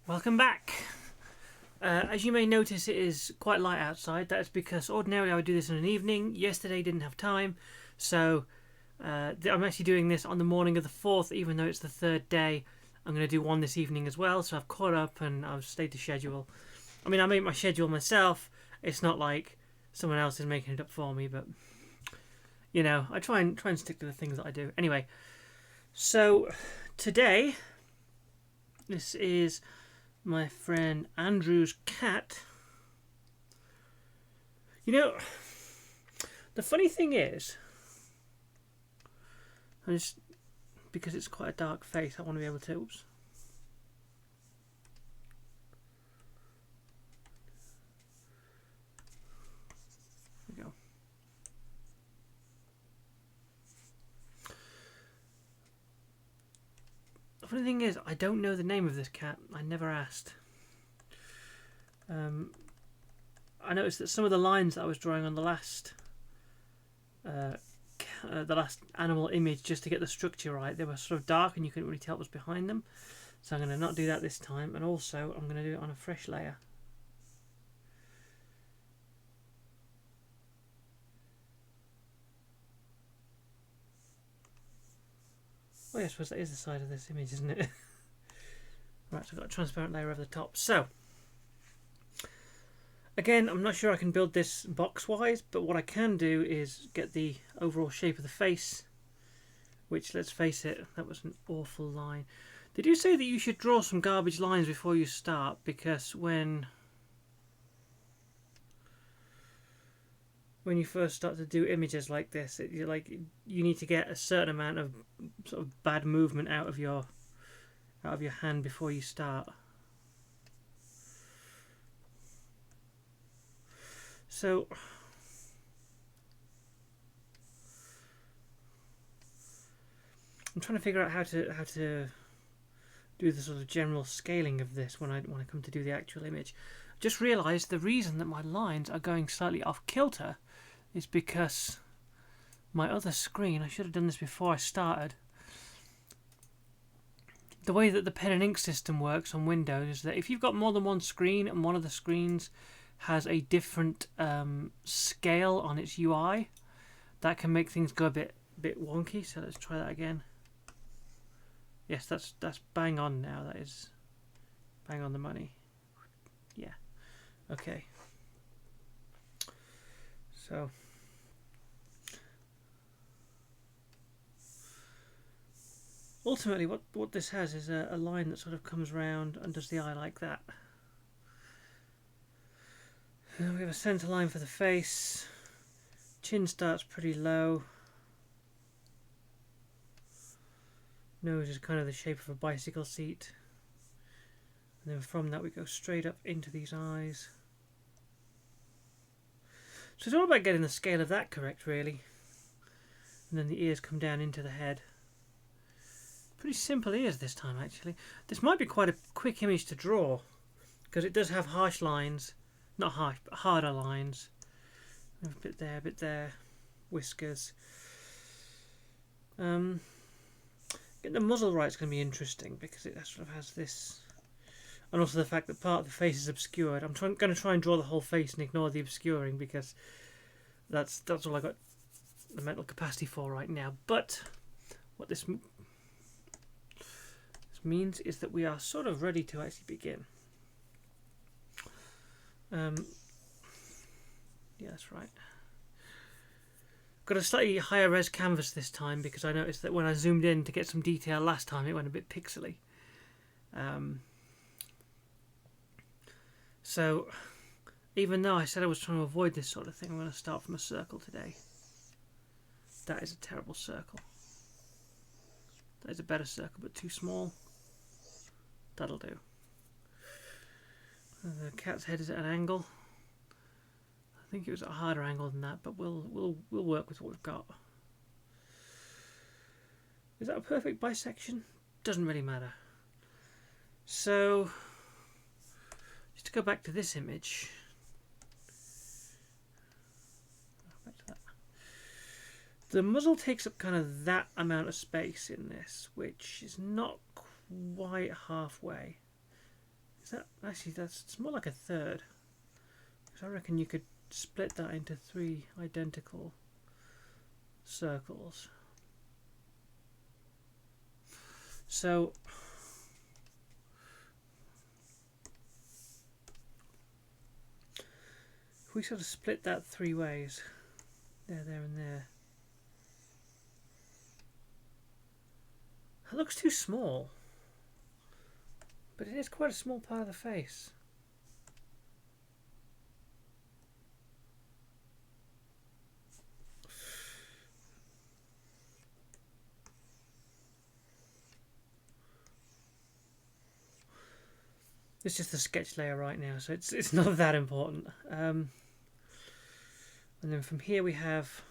Welcome back. As you may notice, it is quite light outside. That is because ordinarily I would do this in an evening. Yesterday didn't have time, so I'm actually doing this on the morning of the 4th, even though it's the third day. I'm going to do one this evening as well, so I've caught up and I've stayed to schedule. I mean, I make my schedule myself. It's not like someone else is making it up for me, but you know, I try and stick to the things that I do. Anyway, so today, this is my friend Andrew's cat. You know, the funny thing is, because it's quite a dark face, I want to be able to. Oops. There we go. The funny thing is, I don't know the name of this cat. I never asked. I noticed that some of the lines that I was drawing on the last animal image, just to get the structure right, they were sort of dark and you couldn't really tell what was behind them. So I'm going to not do that this time, and also I'm going to do it on a fresh layer. Oh yeah, I suppose that is the side of this image, isn't it? Right, so I've got a transparent layer over the top. So, again, I'm not sure I can build this box-wise, but what I can do is get the overall shape of the face, which, let's face it, that was an awful line. Did you say that you should draw some garbage lines before you start? Because when you first start to do images like this, you need to get a certain amount of sort of bad movement out of your hand before you start. So I'm trying to figure out how to do the sort of general scaling of this when I come to do the actual image. I just realised the reason that my lines are going slightly off kilter is because my other screen, I should have done this before I started. The way that the pen and ink system works on Windows is that if you've got more than one screen and one of the screens has a different scale on its UI, that can make things go a bit wonky. So let's try that again. Yes, that's bang on now. That is bang on the money. Yeah. Okay. So ultimately, what this has is a line that sort of comes round and does the eye like that. We have a centre line for the face. Chin starts pretty low. Nose is kind of the shape of a bicycle seat. And then from that we go straight up into these eyes. So it's all about getting the scale of that correct, really. And then the ears come down into the head. Pretty simple ears this time, actually. This might be quite a quick image to draw, because it does have harsh lines. Not harsh, but harder lines. A bit there. Whiskers. Getting the muzzle right is going to be interesting, because it sort of has this, and also the fact that part of the face is obscured. I'm going to try and draw the whole face and ignore the obscuring, because that's all I got the mental capacity for right now. But what this means is that we are sort of ready to actually begin. Yeah, that's right. Got a slightly higher res canvas this time, because I noticed that when I zoomed in to get some detail last time, it went a bit pixely. So even though I said I was trying to avoid this sort of thing, I'm going to start from a circle today. That is a terrible circle. That is a better circle, but too small. That'll do. The cat's head is at an angle. I think it was at a harder angle than that, but we'll work with what we've got. Is that a perfect bisection? Doesn't really matter. So just to go back to this image. Back to that. The muzzle takes up kind of that amount of space in this, which is not quite halfway. Is that actually, it's more like a third. So I reckon you could split that into 3 identical circles. So if we sort of split that 3 ways, there, there and there, it looks too small, but it is quite a small part of the face. It's just the sketch layer right now, so it's not that important. And then from here we have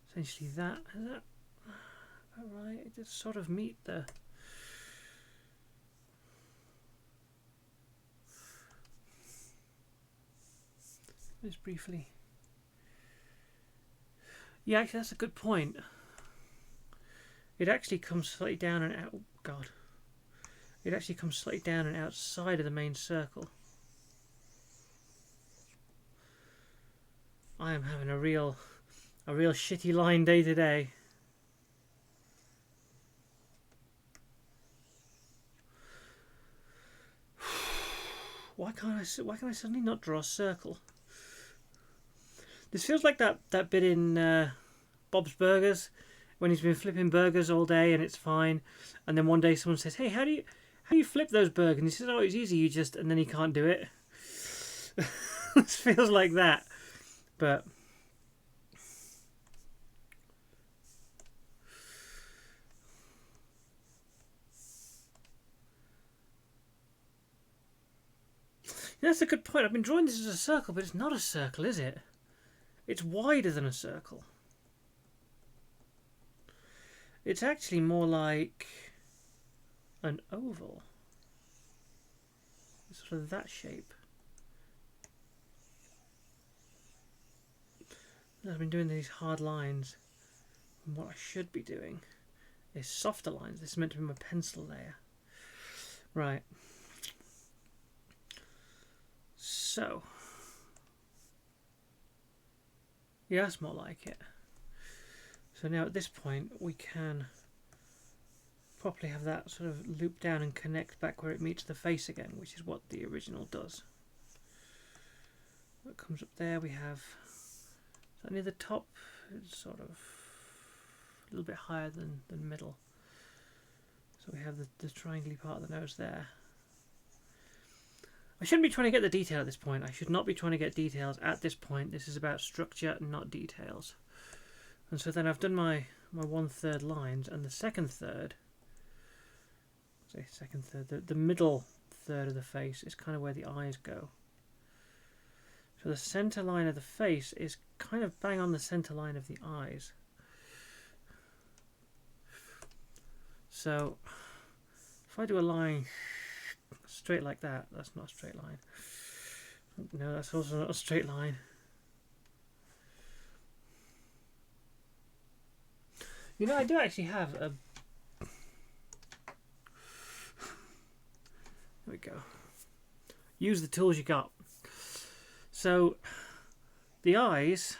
essentially that. Is that right? It just sort of meet the. Just briefly. Yeah, actually, that's a good point. It actually comes slightly down and out. Oh, God. It actually comes slightly down and outside of the main circle. I am having a real shitty line day today. Why can I suddenly not draw a circle? This feels like that bit in Bob's Burgers when he's been flipping burgers all day and it's fine, and then one day someone says, "Hey, how do you flip those burgers?" And he says, "Oh, it's easy. You just..." and then he can't do it. This feels like that, but. That's a good point. I've been drawing this as a circle, but it's not a circle, is it? It's wider than a circle. It's actually more like an oval. It's sort of that shape. I've been doing these hard lines, and what I should be doing is softer lines. This is meant to be my pencil layer. Right. So, yeah, that's more like it. So now at this point we can properly have that sort of loop down and connect back where it meets the face again, which is what the original does. What comes up there, we have, is that near the top? It's sort of a little bit higher than middle. So we have the triangly part of the nose there. I shouldn't be trying to get the detail at this point. I should not be trying to get details at this point. This is about structure, not details. And so then I've done my 1/3 lines, and the second third, the middle third of the face is kind of where the eyes go. So the center line of the face is kind of bang on the center line of the eyes. So if I do a line straight like that, that's not a straight line. No, that's also not a straight line. You know, I do actually have a... There we go. Use the tools you got. So, the eyes...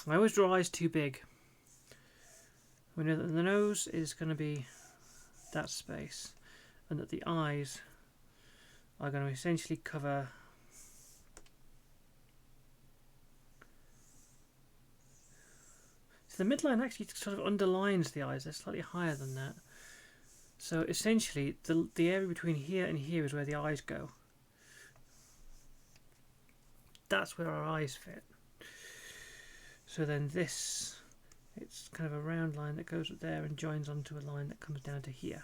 I always draw eyes too big. We know that the nose is going to be that space, and that the eyes are going to essentially cover so the midline actually sort of underlines the eyes. They're slightly higher than that, so essentially the area between here and here is where the eyes go. That's where our eyes fit. So then this, it's kind of a round line that goes up there and joins onto a line that comes down to here.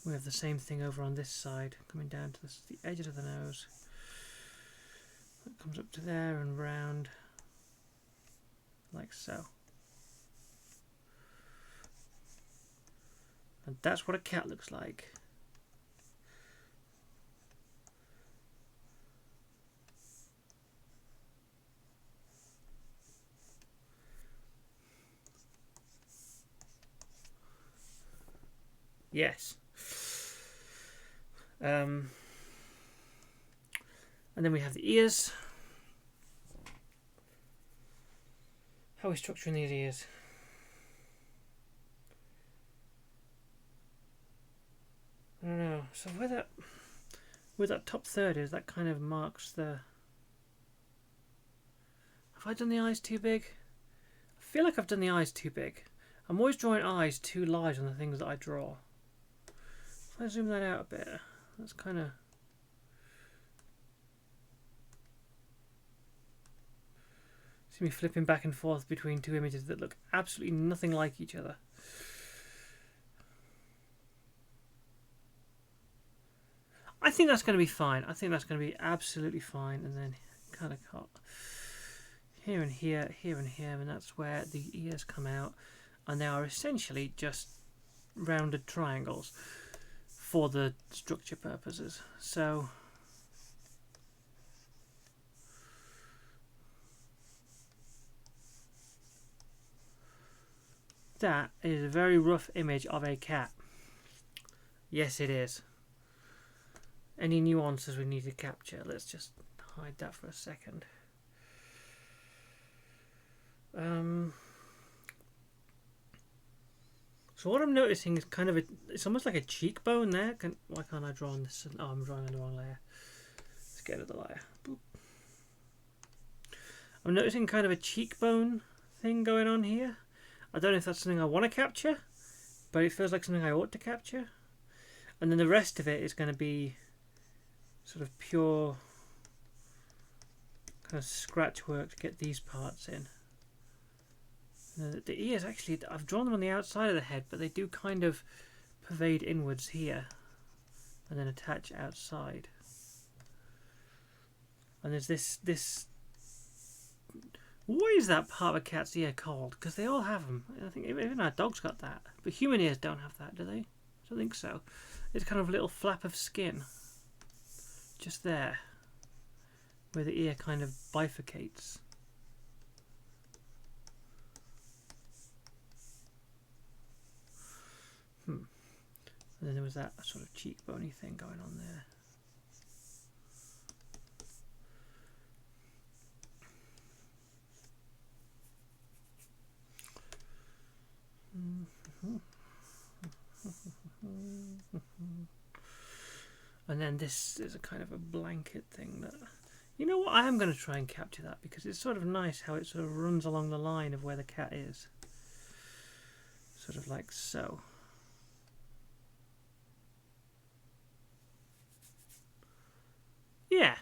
We have the same thing over on this side, coming down to the edges of the nose. That comes up to there and round, like so. And that's what a cat looks like. Yes. And then we have the ears. How are we structuring these ears? I don't know. So where that top third is, that kind of marks the... Have I done the eyes too big? I feel like I've done the eyes too big. I'm always drawing eyes too large on the things that I draw. If I zoom that out a bit, that's kind of... See me flipping back and forth between two images that look absolutely nothing like each other. I think that's going to be fine. I think that's going to be absolutely fine. And then kind of cut here and here, here and here, and that's where the ears come out. And they are essentially just rounded triangles for the structure purposes. So that is a very rough image of a cat. Yes, it is. Any nuances we need to capture? Let's just hide that for a second. So what I'm noticing is kind of it's almost like a cheekbone there. Why can't I draw on this? Oh, I'm drawing on the wrong layer. Let's get rid of the layer. Boop. I'm noticing kind of a cheekbone thing going on here. I don't know if that's something I want to capture, but it feels like something I ought to capture. And then the rest of it is going to be sort of pure kind of scratch work to get these parts in. The ears, actually, I've drawn them on the outside of the head, but they do kind of pervade inwards here and then attach outside. And there's this what is that part of a cat's ear called? Because they all have them. I think even our dog's got that, but human ears don't have that, do they? I don't think so. It's kind of a little flap of skin just there where the ear kind of bifurcates. And then there was that sort of cheekbony thing going on there. And then this is a kind of a blanket thing that, you know what, I am going to try and capture that because it's sort of nice how it sort of runs along the line of where the cat is. Sort of like so. Yeah.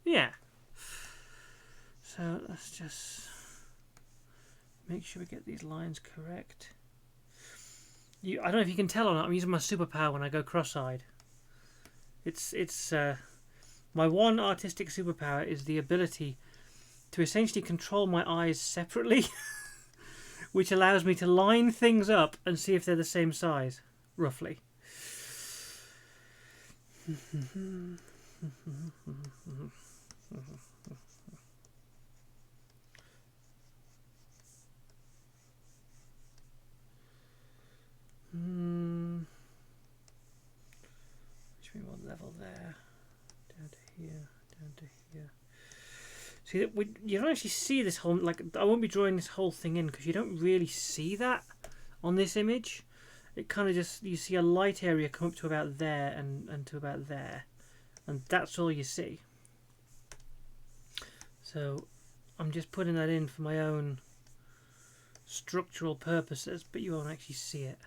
Yeah. So let's just make sure we get these lines correct. I don't know if you can tell or not, I'm using my superpower when I go cross-eyed. It's my one artistic superpower is the ability to essentially control my eyes separately, which allows me to line things up and see if they're the same size, roughly. Which we want level there, down to here, down to here. See that you don't actually see this whole, like, I won't be drawing this whole thing in because you don't really see that on this image. It kind of just, you see a light area come up to about there and to about there, and that's all you see. So I'm just putting that in for my own structural purposes, but you won't actually see it.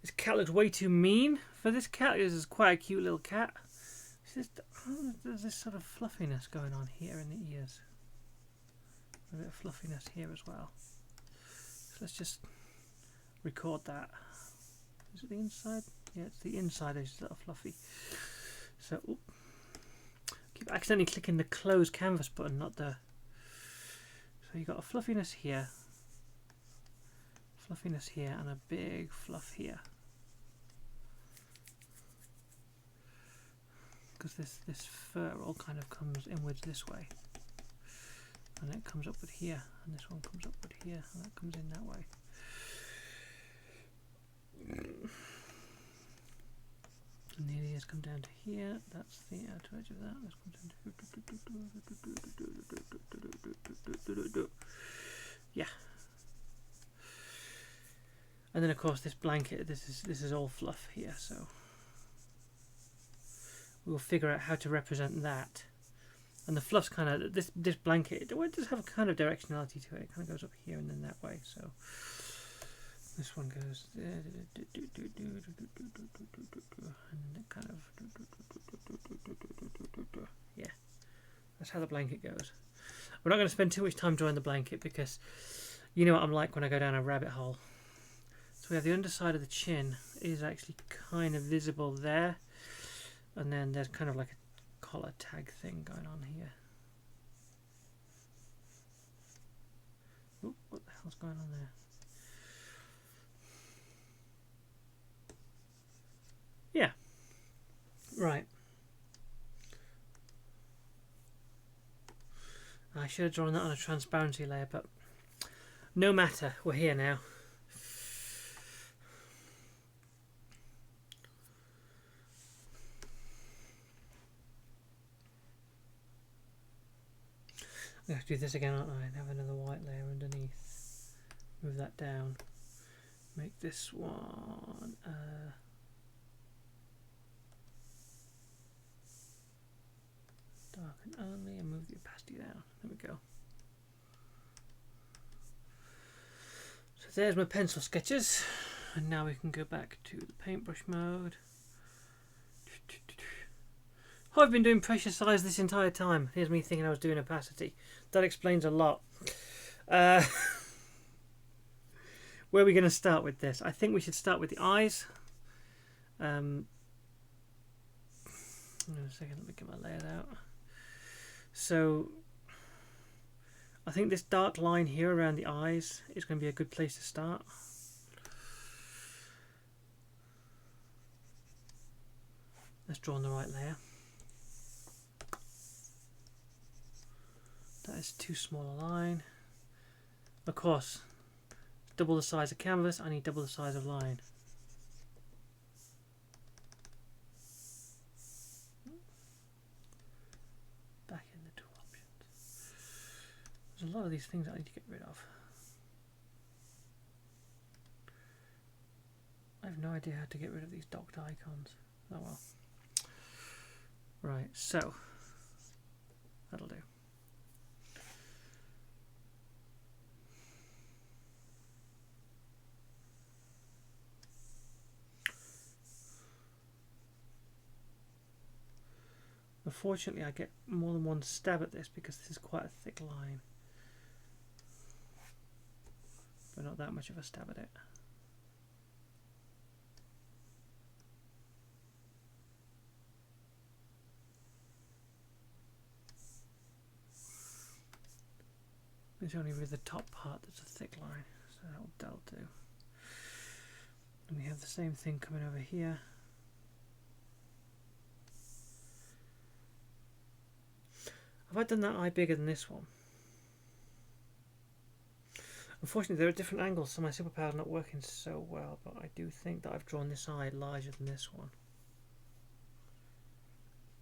This cat looks way too mean for this cat. This is quite a cute little cat. There's this sort of fluffiness going on here in the ears. A bit of fluffiness here as well. So let's just record that. Is it the inside? Yeah, it's the inside. It's a little fluffy. So, keep accidentally clicking the close canvas button, not the. So you got a fluffiness here, and a big fluff here. because this fur all kind of comes inwards this way, and it comes upward here, and this one comes upward here, and that comes in that way. And the ears come down to here. That's the outer edge of that. This comes down to yeah. And then of course this blanket, this is all fluff here, so we'll figure out how to represent that. And the fluff's kind of this blanket. It does have a kind of directionality to it. It kind of goes up here and then that way. So this one goes there, and it kind of yeah. That's how the blanket goes. We're not going to spend too much time drawing the blanket because you know what I'm like when I go down a rabbit hole. So we have the underside of the chin is actually kind of visible there, and then there's kind of like a collar tag thing going on here. Oop, what the hell's going on there? Yeah. Right. I should have drawn that on a transparency layer, but no matter, we're here now. I have to do this again, aren't I? And have another white layer underneath. Move that down. Make this one darken only, and move the opacity down. There we go. So there's my pencil sketches, and now we can go back to the paintbrush mode. Oh, I've been doing pressure size this entire time. Here's me thinking I was doing opacity. That explains a lot. Where are we going to start with this? I think we should start with the eyes. Hang on a second, let me get my layout out. So I think this dark line here around the eyes is going to be a good place to start. Let's draw on the right layer. That is too small a line. Of course, double the size of canvas, I need double the size of line. Back in the tool options. There's a lot of these things I need to get rid of. I have no idea how to get rid of these docked icons. Oh well. Right, so that'll do. Unfortunately, I get more than one stab at this because this is quite a thick line, but not that much of a stab at it. It's only with the top part that's a thick line, so that'll do. And we have the same thing coming over here. Have I done that eye bigger than this one? Unfortunately, there are different angles, so my superpower is not working so well, but I do think that I've drawn this eye larger than this one.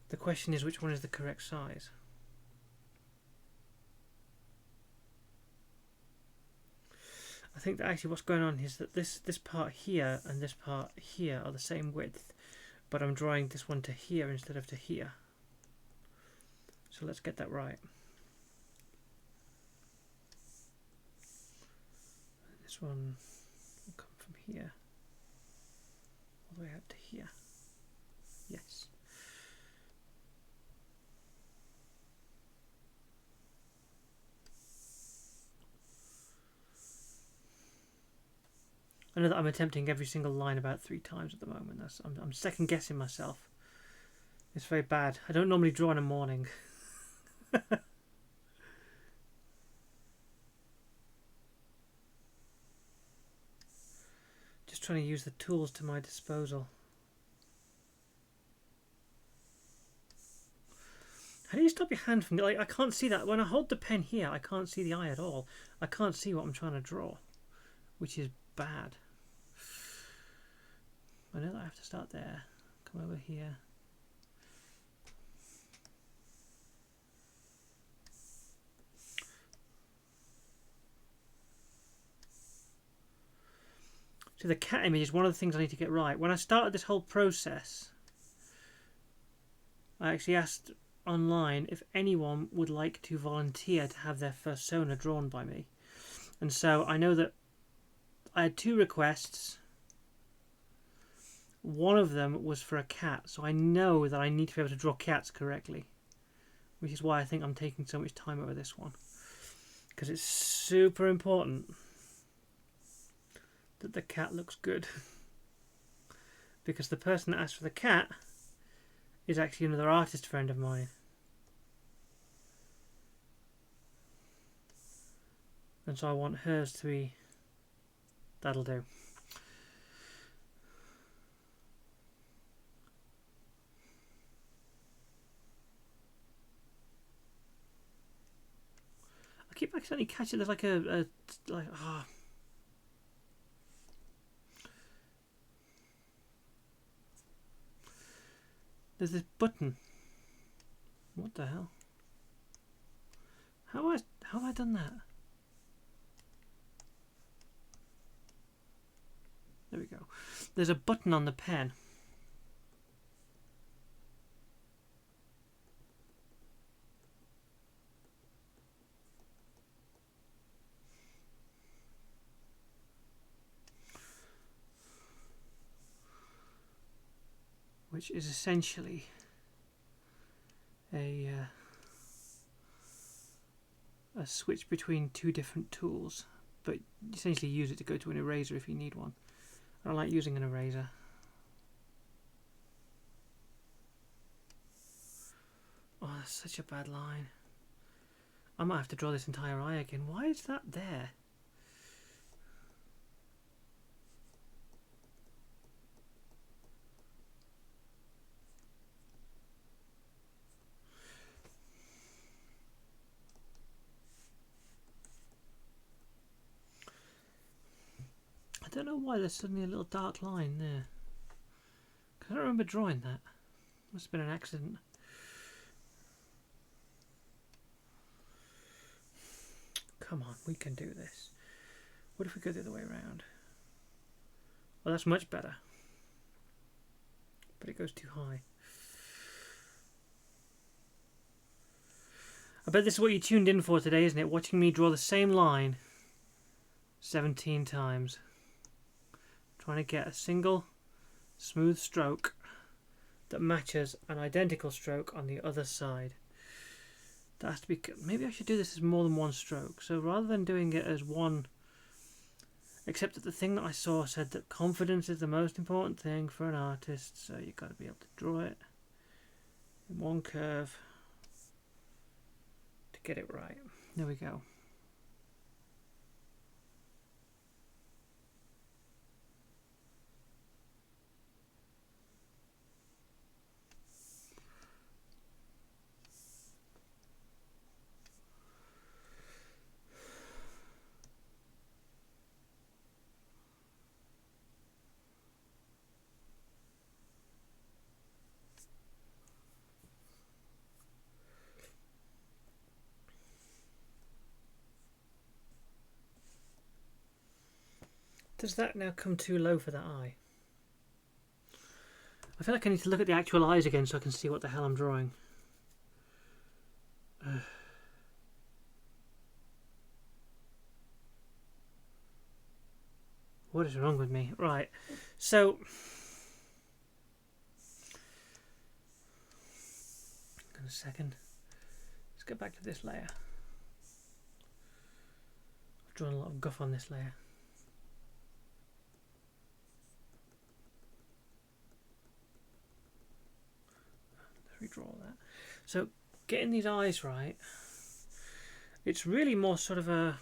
The question is, which one is the correct size? I think that actually what's going on is that this part here and this part here are the same width, but I'm drawing this one to here instead of to here. So let's get that right. This one will come from here all the way out to here. Yes. I know that I'm attempting every single line about 3 times at the moment. I'm second guessing myself. It's very bad. I don't normally draw in the morning. Just trying to use the tools to my disposal. How do you stop your hand from... Like, I can't see that. When I hold the pen here, I can't see the eye at all. I can't see what I'm trying to draw, which is bad. I know that I have to start there. Come over here. So the cat image is one of the things I need to get right. When I started this whole process, I actually asked online if anyone would like to volunteer to have their persona drawn by me. And so I know that I had 2 requests. One of them was for a cat, so I know that I need to be able to draw cats correctly, which is why I think I'm taking so much time over this one, because it's super important that the cat looks good. Because the person that asked for the cat is actually another artist friend of mine. And so I want hers to be... That'll do. I keep accidentally catching there's like there's this button. What the hell? How have I done that? There we go. There's a button on the pen. Which is essentially a switch between 2 different tools, but essentially use it to go to an eraser if you need one. I don't like using an eraser. Oh, that's such a bad line. I might have to draw this entire eye again. Why is that there? I don't know why there's suddenly a little dark line there. I don't remember drawing that. Must have been an accident. Come on, we can do this. What if we go the other way around? Well, that's much better. But it goes too high. I bet this is what you tuned in for today, isn't it? Watching me draw the same line 17 times. Trying to get a single smooth stroke that matches an identical stroke on the other side. That has to be... Maybe I should do this as more than one stroke. So rather than doing it as one... Except that the thing that I saw said that confidence is the most important thing for an artist. So you've got to be able to draw it in one curve to get it right. There we go. Does that now come too low for that eye? I feel like I need to look at the actual eyes again so I can see what the hell I'm drawing. What is wrong with me? Right, so... In a second. Let's get back to this layer. I've drawn a lot of guff on this layer. Redraw that. So getting these eyes right, it's really more sort of a...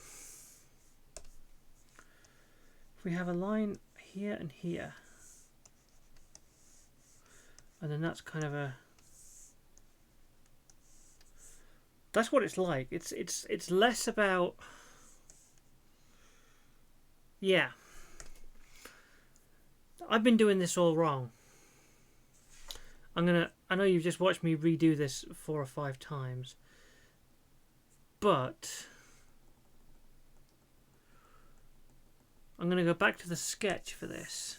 If we have a line here and here, and then that's kind of a that's what it's like. It's less about, yeah, I've been doing this all wrong. I know you've just watched me redo this 4 or 5 times, but I'm going to go back to the sketch for this,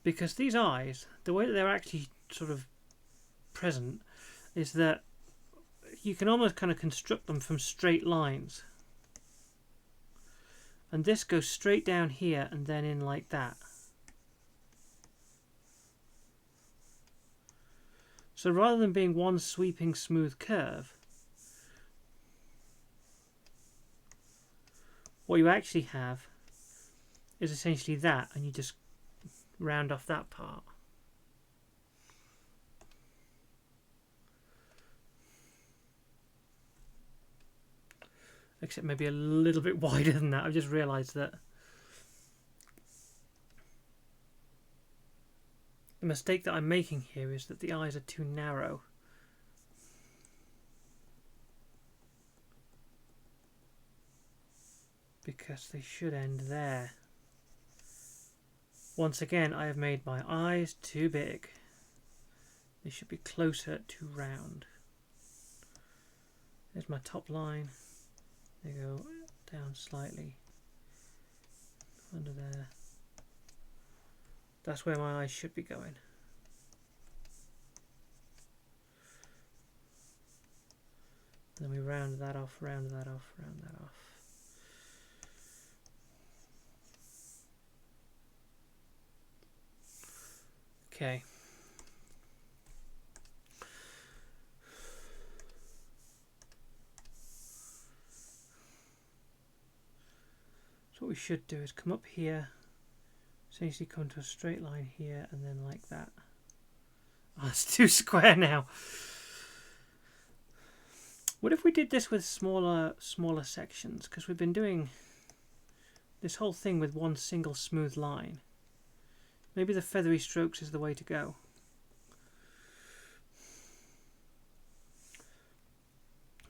because these eyes, the way that they're actually sort of present is that you can almost kind of construct them from straight lines, and this goes straight down here and then in like that. So rather than being one sweeping smooth curve, what you actually have is essentially that, and you just round off that part. Except maybe a little bit wider than that. I've just realised that the mistake that I'm making here is that the eyes are too narrow. Because they should end there. Once again, I have made my eyes too big. They should be closer to round. There's my top line. They go down slightly. Under there. That's where my eyes should be going. Then we round that off, round that off, round that off. Okay. So what we should do is come up here, essentially come to a straight line here, and then like that. Oh, it's too square now. What if we did this with smaller sections? Because we've been doing this whole thing with one single smooth line. Maybe the feathery strokes is the way to go.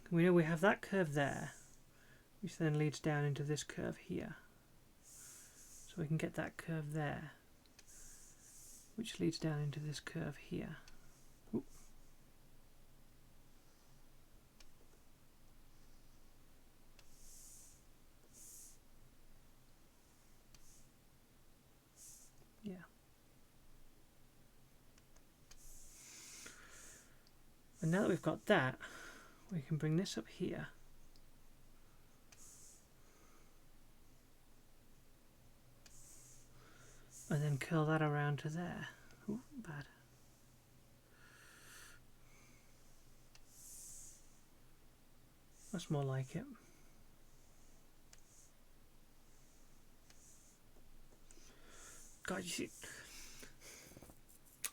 We know we have that curve there, which then leads down into this curve here. So we can get that curve there, which leads down into this curve here. Oop. Yeah. And now that we've got that, we can bring this up here. And then curl that around to there. Ooh, bad. That's more like it. God, you see,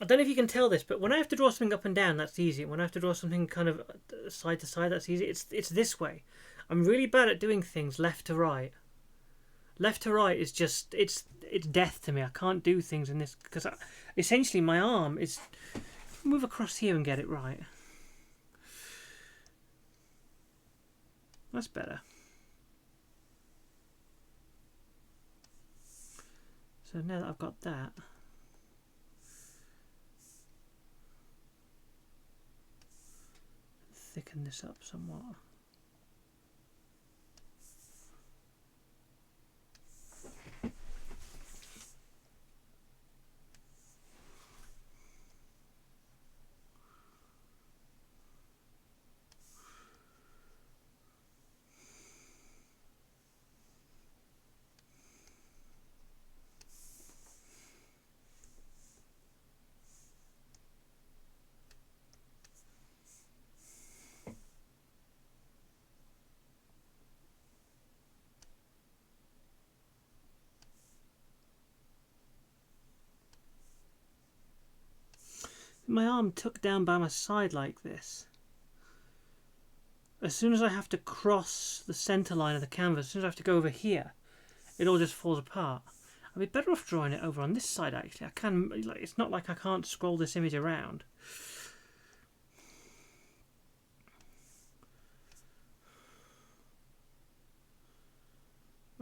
I don't know if you can tell this, but when I have to draw something up and down, that's easy. When I have to draw something kind of side to side, that's easy. It's this way. I'm really bad at doing things left to right. Left to right is just, it's death to me. I can't do things in this, because essentially my arm is, move across here and get it right. That's better. So now that I've got that, thicken this up somewhat. My arm tucked down by my side like this. As soon as I have to cross the centre line of the canvas, as soon as I have to go over here, it all just falls apart. I'd be better off drawing it over on this side actually. I can, like, it's not like I can't scroll this image around.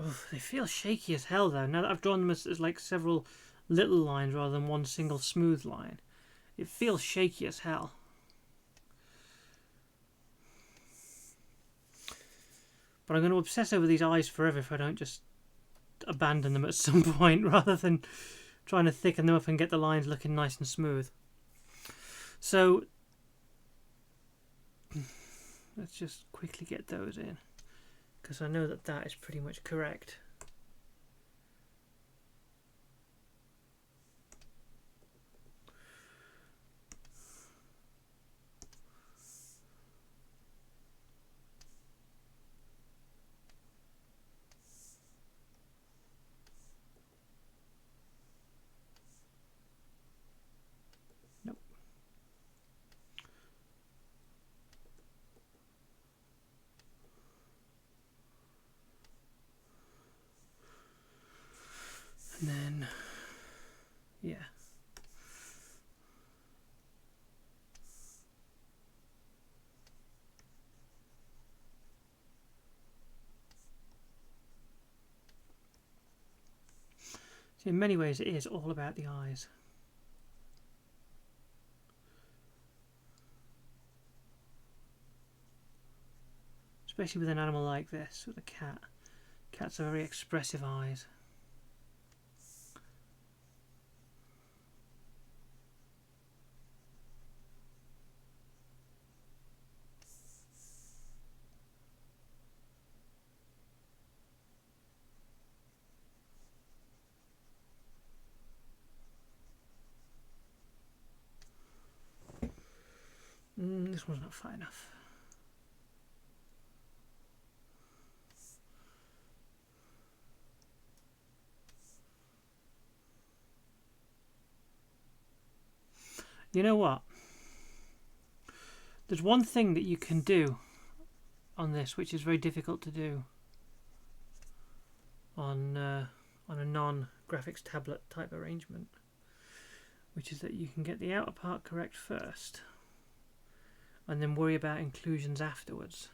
Oh, they feel shaky as hell though. Now that I've drawn them as like several little lines rather than one single smooth line, it feels shaky as hell. But I'm going to obsess over these eyes forever if I don't just abandon them at some point rather than trying to thicken them up and get the lines looking nice and smooth. So let's just quickly get those in, because I know that that is pretty much correct. Nope. And then, yeah. So in many ways it is all about the eyes. Especially with an animal like this, with a cat. Cats are very expressive eyes. This one's not far enough. You know what? There's one thing that you can do on this which is very difficult to do on a non-graphics tablet type arrangement, which is that you can get the outer part correct first and then worry about inclusions afterwards.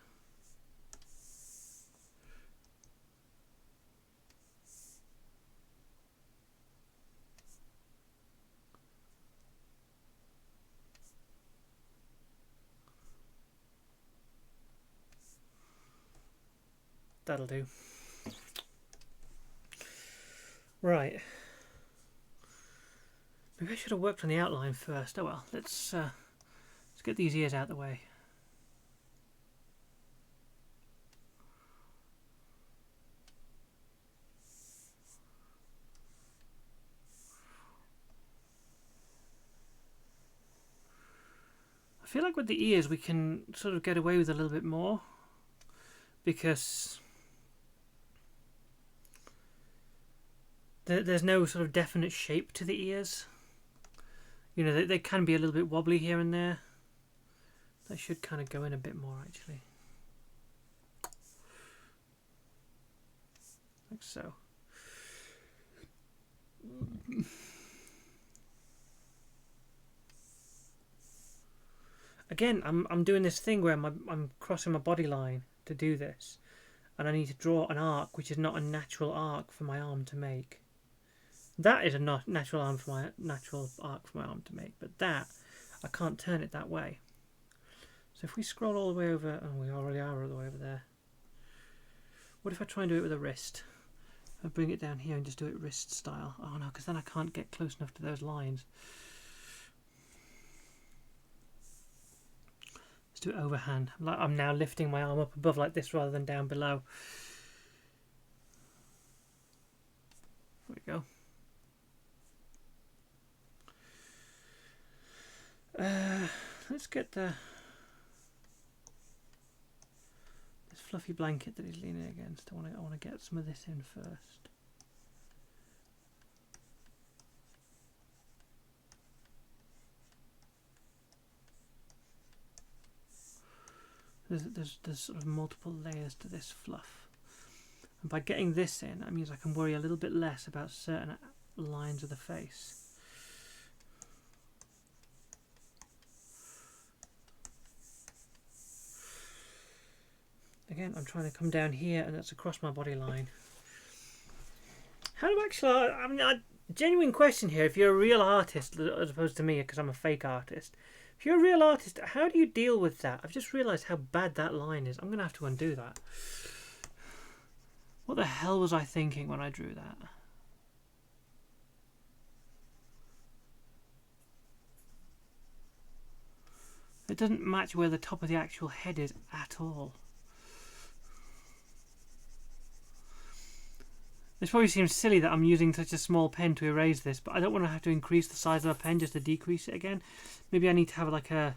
That'll do. Right. Maybe I should have worked on the outline first. Oh well, let's get these ears out of the way. I feel like with the ears we can sort of get away with a little bit more, because there's no sort of definite shape to the ears. You know, they can be a little bit wobbly here and there. That should kind of go in a bit more actually. Like so. Again, I'm doing this thing where I'm crossing my body line to do this, and I need to draw an arc which is not a natural arc for my arm to make. That is a natural arc for my arm to make, but that I can't turn it that way. So if we scroll all the way over, oh, we already are all the way over there. What if I try and do it with a wrist? If I bring it down here and just do it wrist style. Oh no, because then I can't get close enough to those lines. Let's do it overhand. I'm now lifting my arm up above like this rather than down below. There we go. Let's get this fluffy blanket that he's leaning against. I want to get some of this in first. There's sort of multiple layers to this fluff, and by getting this in, that means I can worry a little bit less about certain lines of the face. Again, I'm trying to come down here, and that's across my body line. How do actually? I mean, genuine question here. If you're a real artist, as opposed to me, because I'm a fake artist. If you're a real artist, how do you deal with that? I've just realised how bad that line is. I'm gonna have to undo that. What the hell was I thinking when I drew that? It doesn't match where the top of the actual head is at all. This probably seems silly that I'm using such a small pen to erase this, but I don't want to have to increase the size of a pen just to decrease it again. Maybe I need to have like a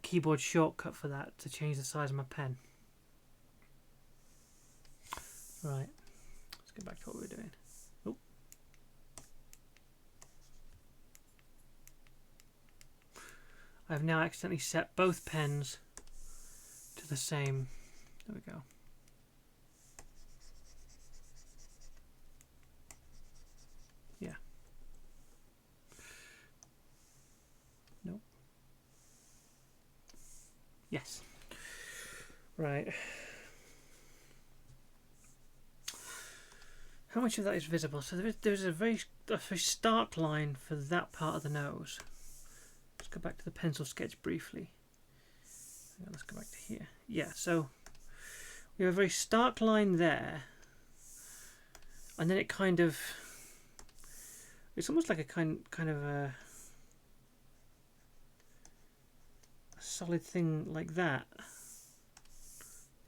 keyboard shortcut for that to change the size of my pen. Right, let's get back to what we were doing. Oh. I've now accidentally set both pens to the same. There we go. Yeah. Nope. Yes. Right. How much of that is visible? So there's a very stark line for that part of the nose. Let's go back to the pencil sketch briefly. Let's go back to here. Yeah, so we have a very stark line there, and then it kind of, it's almost like a kind of a solid thing like that.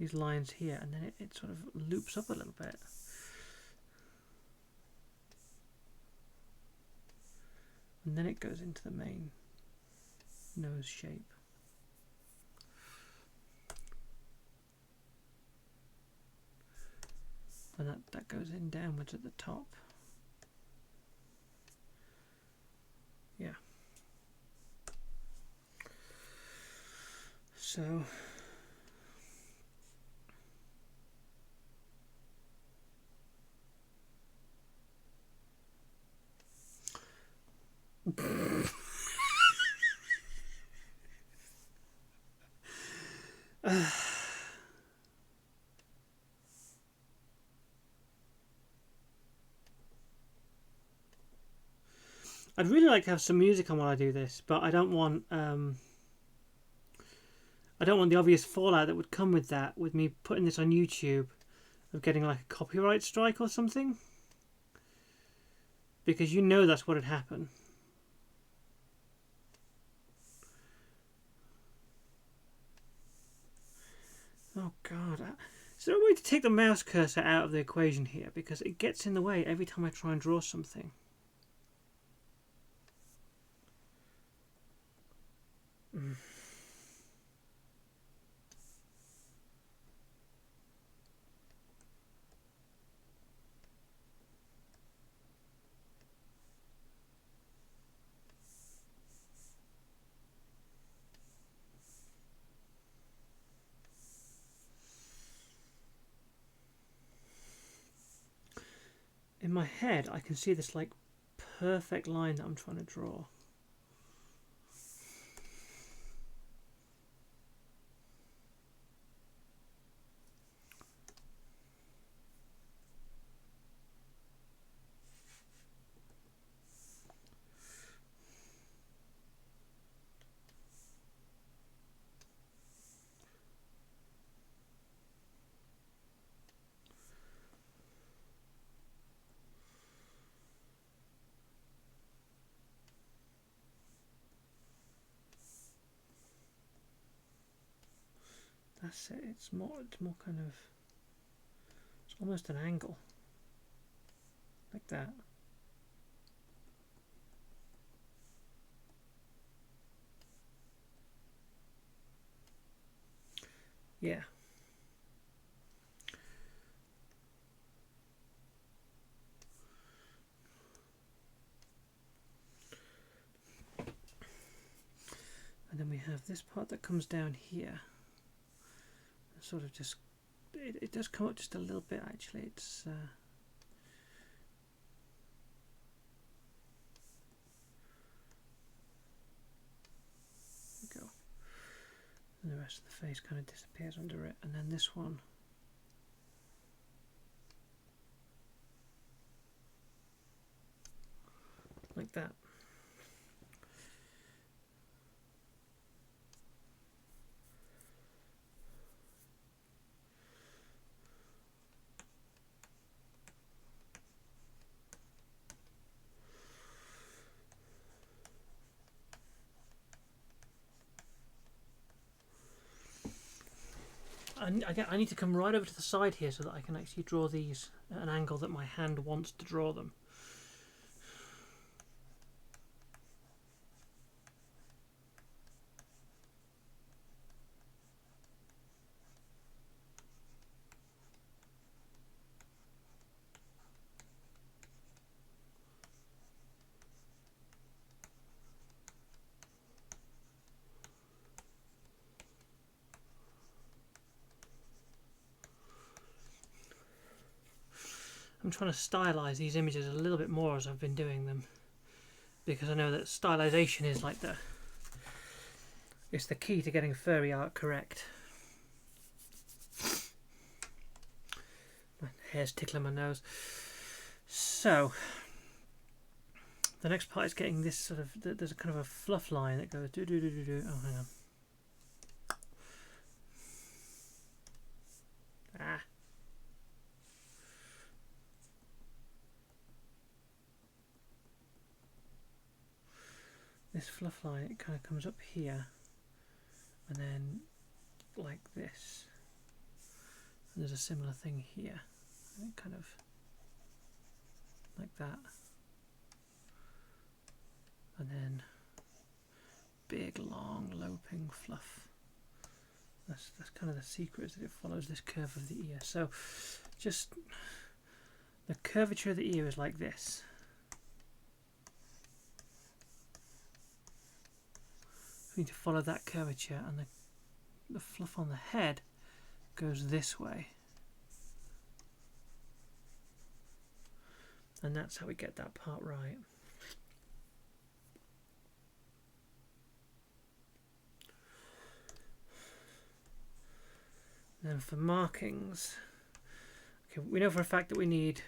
These lines here, and then it sort of loops up a little bit. And then it goes into the main nose shape. And that goes in downwards at the top. Yeah. So I'd really like to have some music on while I do this, but I don't want the obvious fallout that would come with that, with me putting this on YouTube, of getting like a copyright strike or something, because you know that's what would happen. Oh god, is there a way to take the mouse cursor out of the equation here, because it gets in the way every time I try and draw something. In my head, I can see this like perfect line that I'm trying to draw. That's it. It's more kind of. It's almost an angle, like that. Yeah. And then we have this part that comes down here. Sort of just, it does come up just a little bit actually. It's there we go. And the rest of the face kind of disappears under it, and then this one like that. I need to come right over to the side here so that I can actually draw these at an angle that my hand wants to draw them. I'm trying to stylize these images a little bit more as I've been doing them, because I know that stylization is like it's the key to getting furry art correct. My hair's tickling my nose. So the next part is getting this sort of, there's a kind of a fluff line that goes do do do do do. Oh, hang on. Ah. This fluff line, it kind of comes up here and then like this. And there's a similar thing here. And it kind of like that. And then big, long, loping fluff. That's kind of the secret, is that it follows this curve of the ear. So just the curvature of the ear is like this. We need to follow that curvature, and the fluff on the head goes this way. And that's how we get that part right. Then for markings, okay, we know for a fact that we need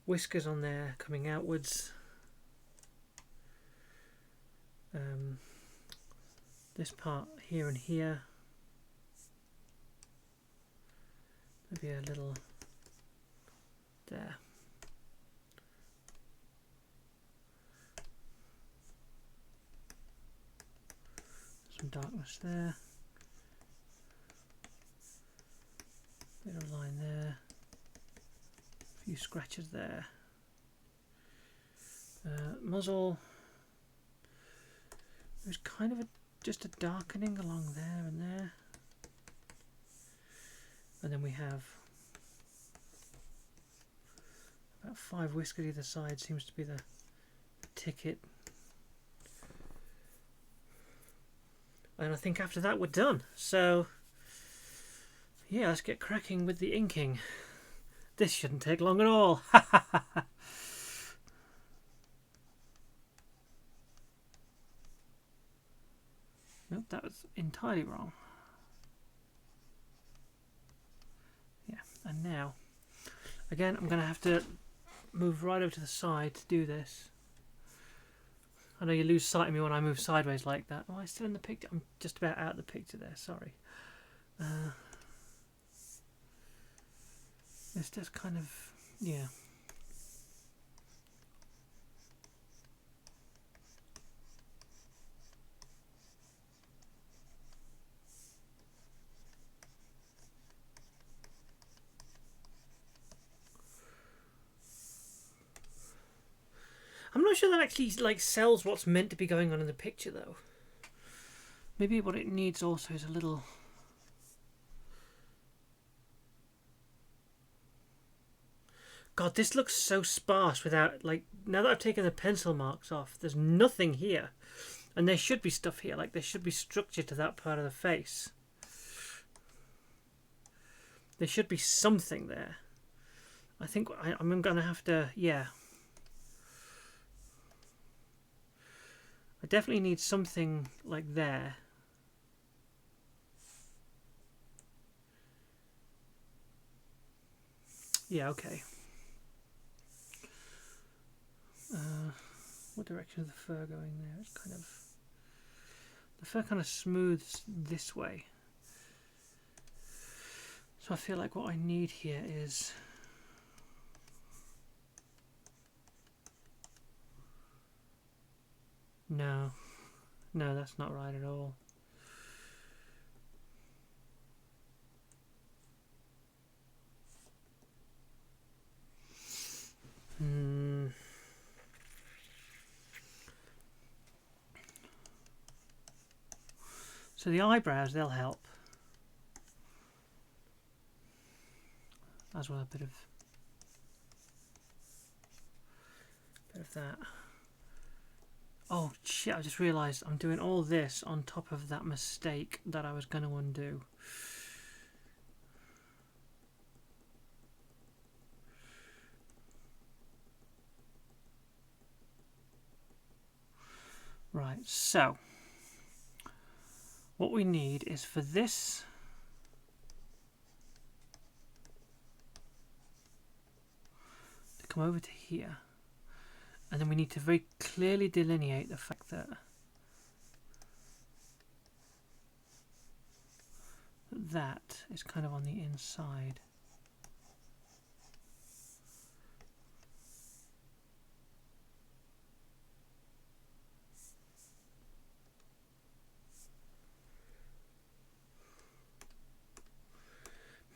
whiskers on there coming outwards. This part here and here, maybe a little there. Some darkness there, bit of line there, a few scratches there. Muzzle, there's kind of just a darkening along there and there, and then we have about 5 whiskers either side, seems to be the ticket. And I think after that we're done. So yeah, let's get cracking with the inking. This shouldn't take long at all. Nope, that was entirely wrong. Yeah, and now again I'm going to have to move right over to the side to do this. I know you lose sight of me when I move sideways like that. Oh, I'm still in the picture. I'm just about out of the picture there, sorry. It's just kind of, yeah. I'm not sure that actually like sells what's meant to be going on in the picture though. Maybe what it needs also is a little... God, this looks so sparse without, like, now that I've taken the pencil marks off, there's nothing here. And there should be stuff here, like there should be structure to that part of the face. There should be something there. I think I'm going to have to, yeah. I definitely need something like there. Yeah, okay. What direction is the fur going there? It's kind of... The fur kind of smooths this way. So I feel like what I need here is... No. No, that's not right at all. So the eyebrows, they'll help. As well, a bit of that. Oh shit, I just realised I'm doing all this on top of that mistake that I was going to undo. Right, so what we need is for this to come over to here, and then we need to very clearly delineate the fact that that is kind of on the inside.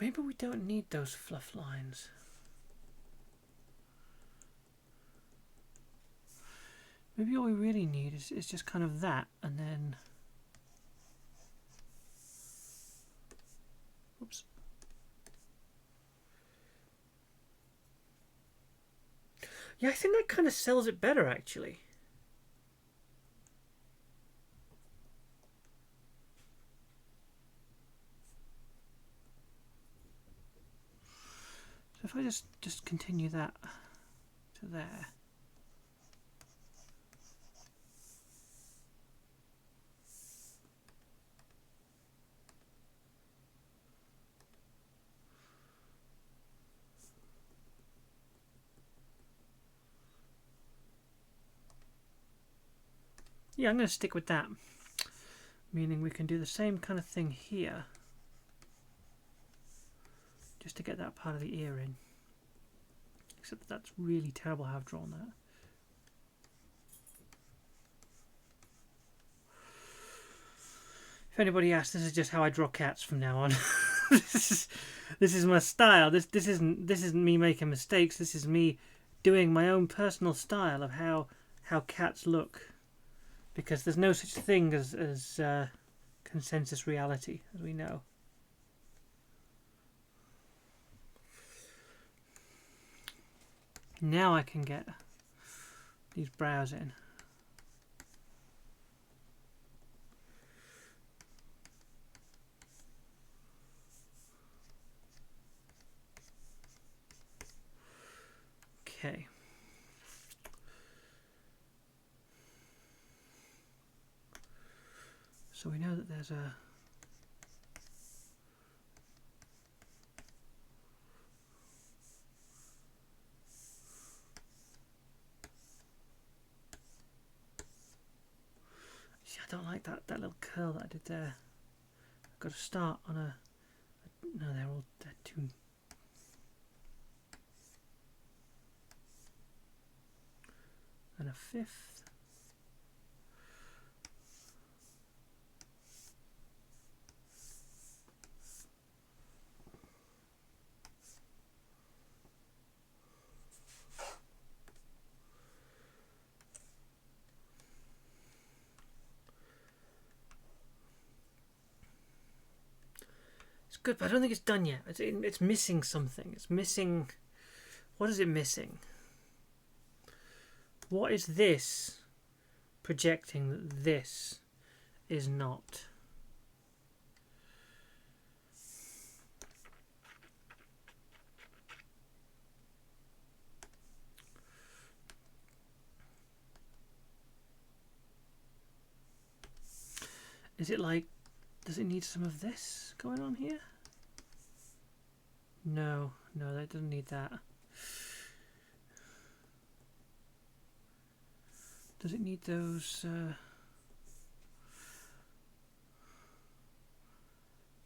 Maybe we don't need those fluff lines. Maybe all we really need is just kind of that, and then... Oops. Yeah, I think that kind of sells it better, actually. So if I just continue that to there. Yeah, I'm going to stick with that. Meaning we can do the same kind of thing here. Just to get that part of the ear in. Except that that's really terrible how I've drawn that. If anybody asks, this is just how I draw cats from now on. this is my style. This isn't me making mistakes. This is me doing my own personal style of how cats look. Because there's no such thing as consensus reality, as we know. Now I can get these brows in. Okay. So we know that there's a... See, I don't like that little curl that I did there. I've got to start on a... No, they're too... And a fifth. Good, but I don't think it's done yet. It's missing something. It's missing... What is it missing? What is this projecting that this is not? Is it like... Does it need some of this going on here? No, that doesn't need that. Does it need those?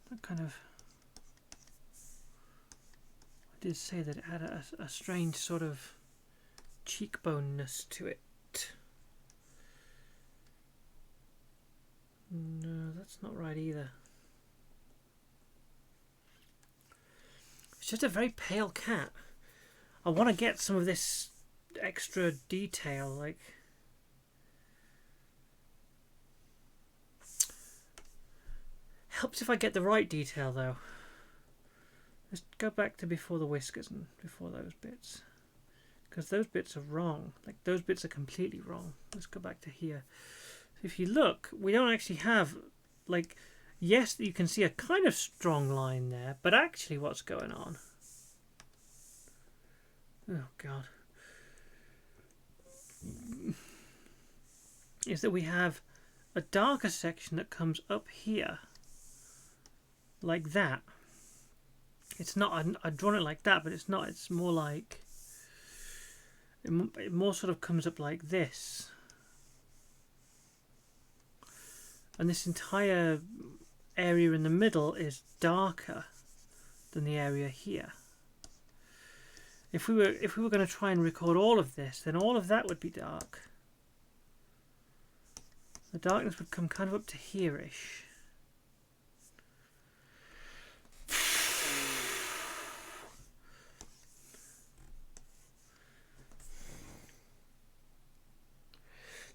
That kind of. I did say that it had a strange sort of cheekboneness to it. No, that's not right either. It's just a very pale cat. I want to get some of this extra detail, like. Helps if I get the right detail though. Let's go back to before the whiskers and before those bits. Because those bits are wrong. Like, those bits are completely wrong. Let's go back to here. If you look, we don't actually have, like, yes, you can see a kind of strong line there, but actually what's going on? Oh, God. Is that we have a darker section that comes up here, like that. It's not, I've drawn it like that, but it's not, it's more like, it more sort of comes up like this. And this entire area in the middle is darker than the area here. If we were going to try and record all of this, then all of that would be dark. The darkness would come kind of up to here-ish.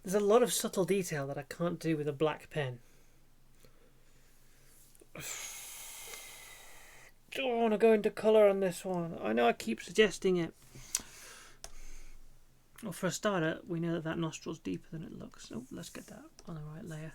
There's a lot of subtle detail that I can't do with a black pen. Don't want to go into colour on this one. I know I keep suggesting it. Well, for a starter, we know that that nostril's deeper than it looks. Oh, let's get that on the right layer.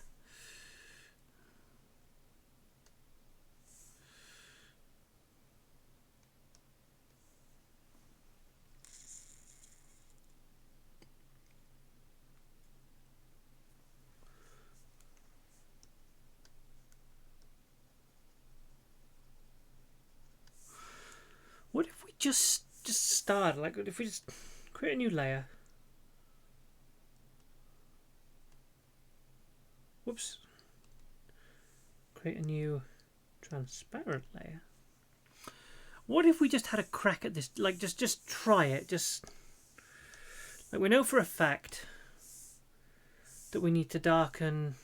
What if we just start, like, if we just create a new layer? Whoops. Create a new transparent layer. What if we just had a crack at this, like, just try it, just, like, we know for a fact that we need to darken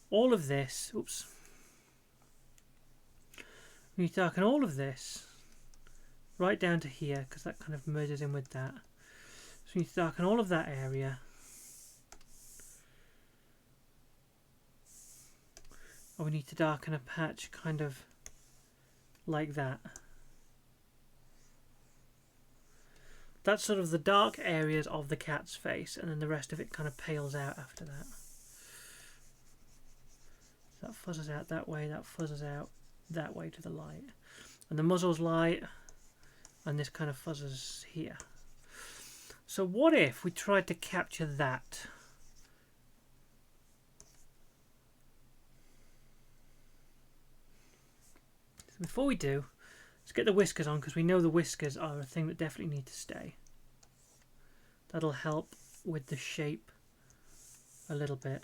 all of this. Oops. We need to darken all of this right down to here, because that kind of merges in with that. So we need to darken all of that area. Or we need to darken a patch kind of like that. That's sort of the dark areas of the cat's face, and then the rest of it kind of pales out after that. That fuzzes out that way, that fuzzes out that way to the light. And the muzzle's light, and this kind of fuzzes here. So what if we tried to capture that? So before we do, let's get the whiskers on, because we know the whiskers are a thing that definitely need to stay. That'll help with the shape a little bit.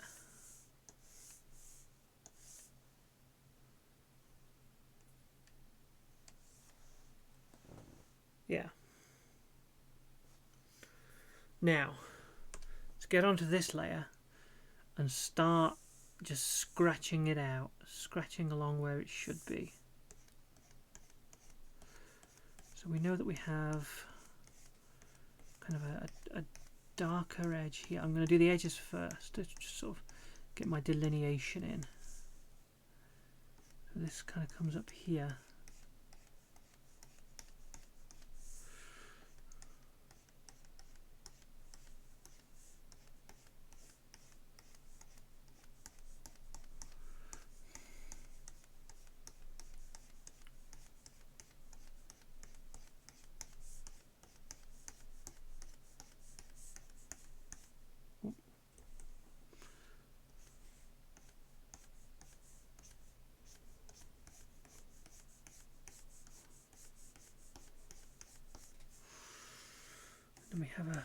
Yeah. Now, let's get onto this layer and start just scratching it out, scratching along where it should be. So we know that we have kind of a darker edge here. I'm going to do the edges first to just sort of get my delineation in. So this kind of comes up here. Then we have a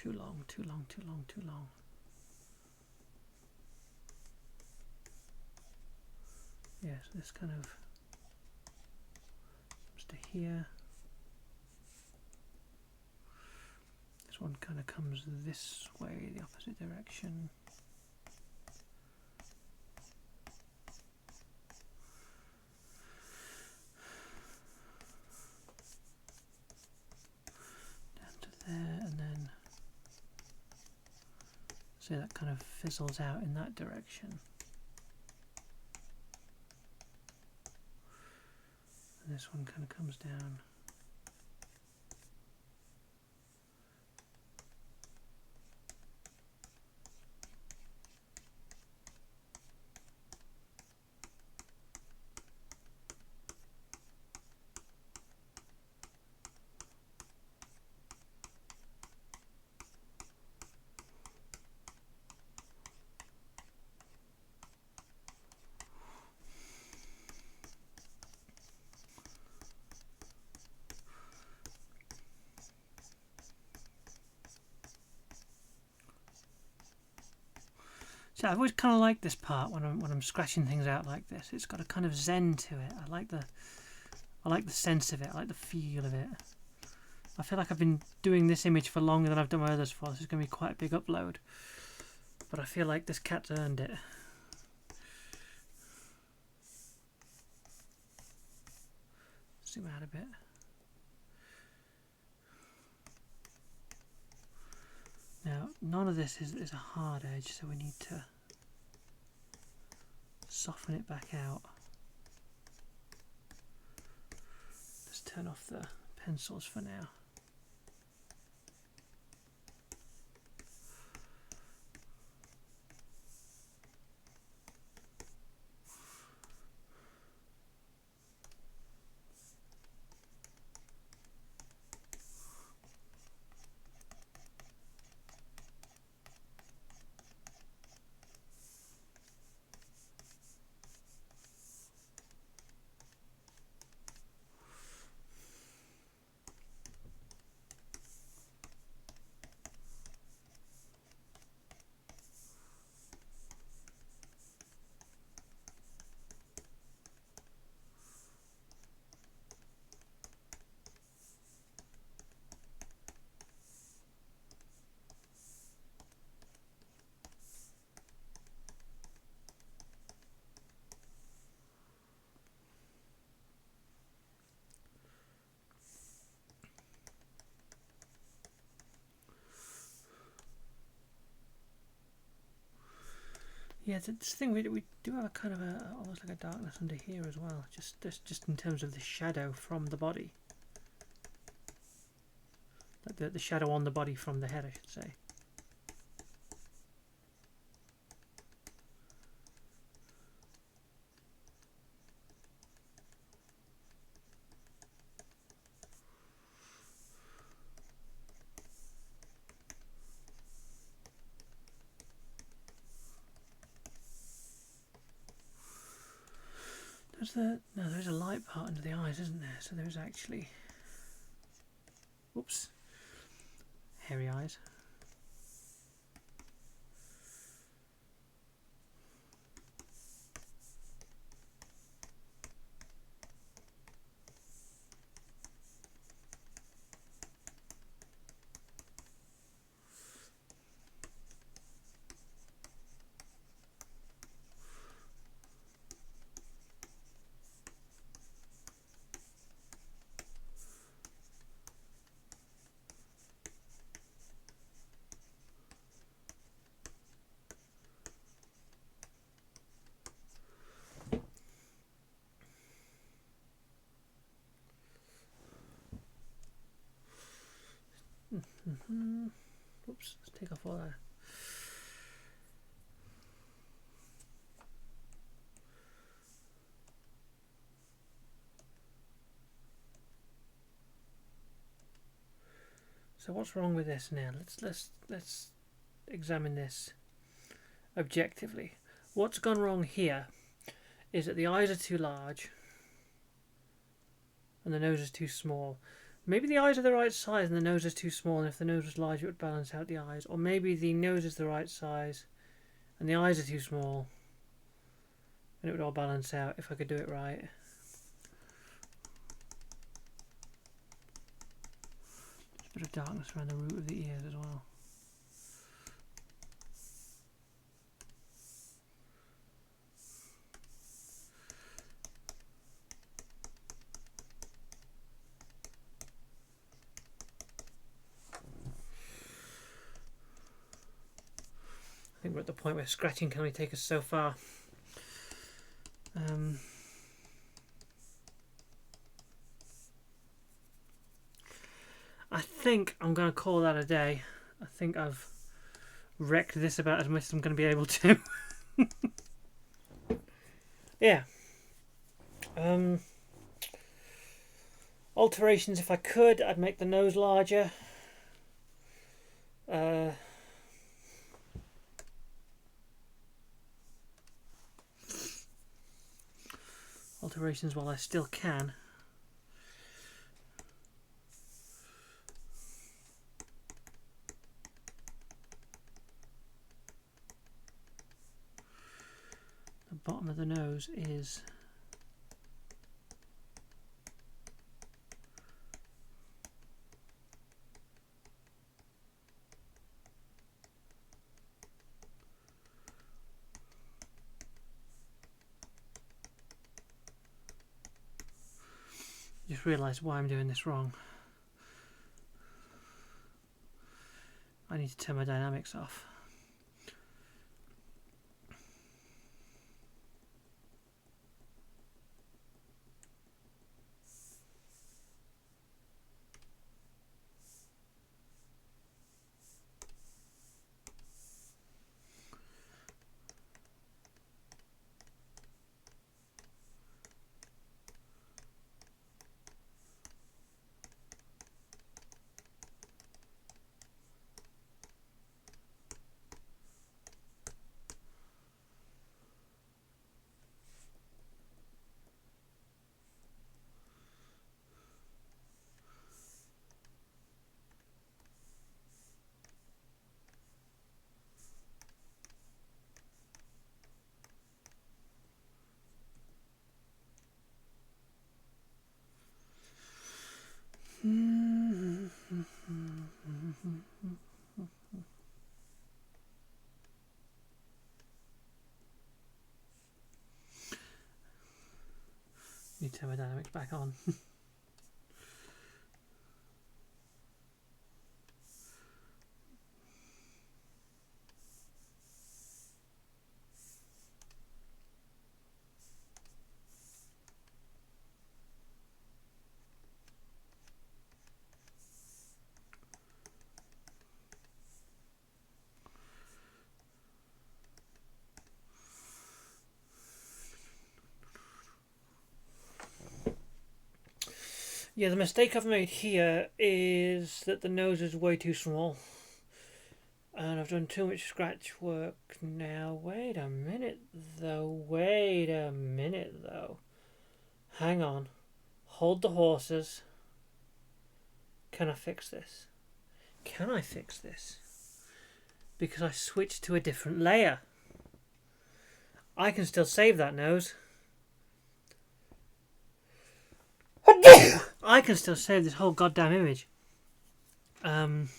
too long, too long, too long, too long. Yes, this kind of comes to here. This one kind of comes this way, the opposite direction. Down to there, and then so that kind of fizzles out in that direction. And this one kind of comes down. So I've always kind of liked this part when I'm scratching things out like this. It's got a kind of zen to it. I like the sense of it. I like the feel of it. I feel like I've been doing this image for longer than I've done my others for. This is going to be quite a big upload, but I feel like this cat's earned it. Zoom out a bit. Now, none of this is a hard edge, so we need to soften it back out. Let's turn off the pencils for now. Yeah, this thing we do have a kind of almost like a darkness under here as well, just in terms of the shadow from the body, like the shadow on the body from the head, I should say. There's a light part under the eyes, isn't there? So there's actually, whoops, hairy eyes. Oops, let's take off all that. So what's wrong with this now? Let's examine this objectively. What's gone wrong here is that the eyes are too large and the nose is too small. Maybe the eyes are the right size and the nose is too small, and if the nose was large it would balance out the eyes. Or maybe the nose is the right size and the eyes are too small and it would all balance out if I could do it right. There's a bit of darkness around the root of the ears as well. I think we're at the point where scratching can only take us so far. I think I'm going to call that a day. I think I've wrecked this about as much as I'm going to be able to. Yeah. Alterations, if I could, I'd make the nose larger. Alterations while I still can. The bottom of the nose is just realised why I'm doing this wrong. I need to turn my dynamics off. Need to turn my dynamics back on. Yeah, the mistake I've made here is that the nose is way too small. And I've done too much scratch work now. Wait a minute though. Hang on. Hold the horses. Can I fix this? Because I switched to a different layer. I can still save that nose. I can still save this whole goddamn image. Let's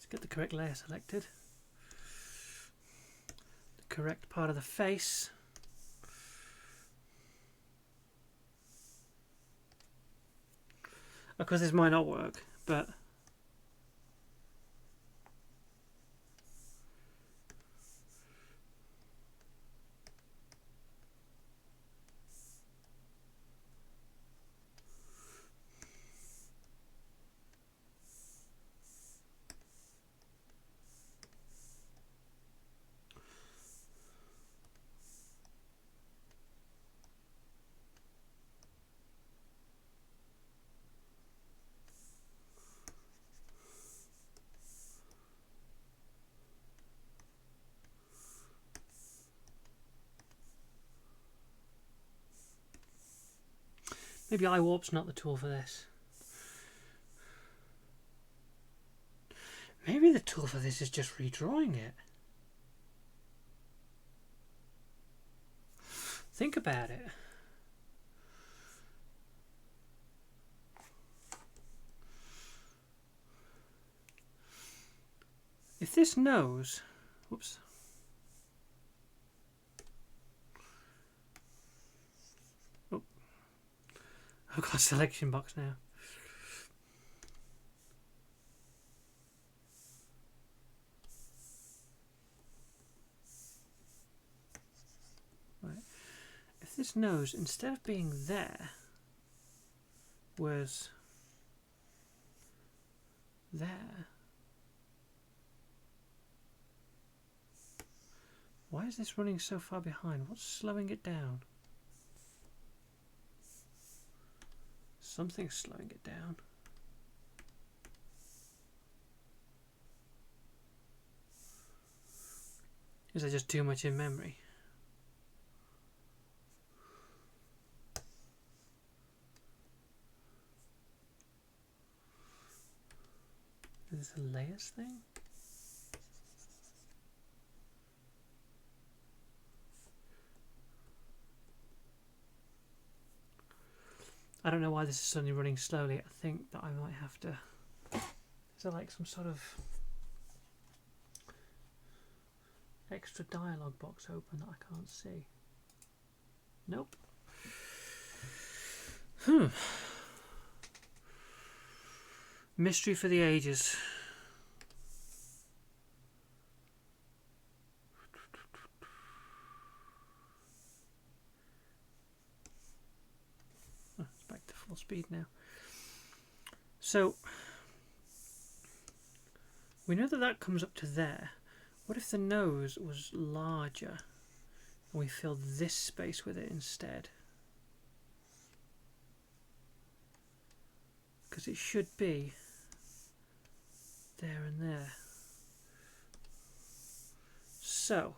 get the correct layer selected. The correct part of the face. Of course, this might not work, but Maybe iWarp's not the tool for this. Maybe the tool for this is just redrawing it. Think about it. If this nose, whoops. Oh, I've got a selection box now. Right. If this nose, instead of being there, was there. Why is this running so far behind? What's slowing it down? Something's slowing it down. Is there just too much in memory? Is this a layers thing? I don't know why this is suddenly running slowly. I think that I might have to... Is there like some sort of extra dialogue box open that I can't see? Nope. Mystery for the ages. Back to full speed now. So we know that that comes up to there. What if the nose was larger and we filled this space with it instead? Because it should be there and there. So,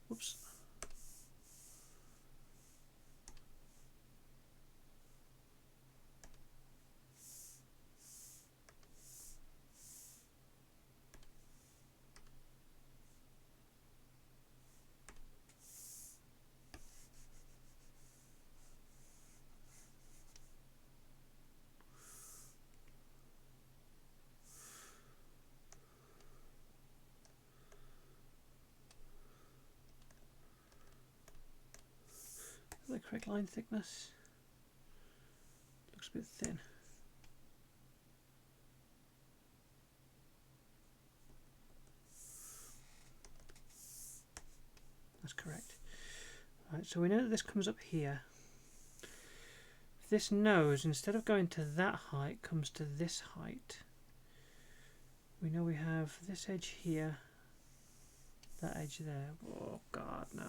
whoops. The correct line thickness looks a bit thin. That's correct. Right, so we know that this comes up here. If this nose, instead of going to that height, comes to this height, we know we have this edge here, that edge there. Oh God, no.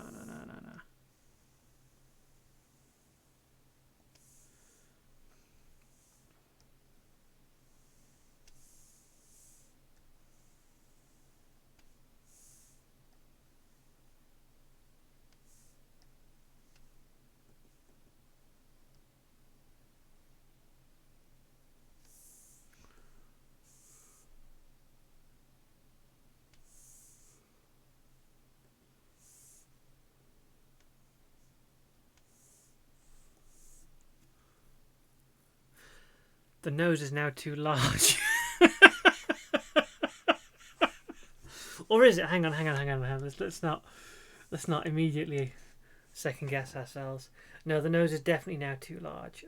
The nose is now too large. Or is it? Hang on. Let's not immediately second guess ourselves. No, the nose is definitely now too large.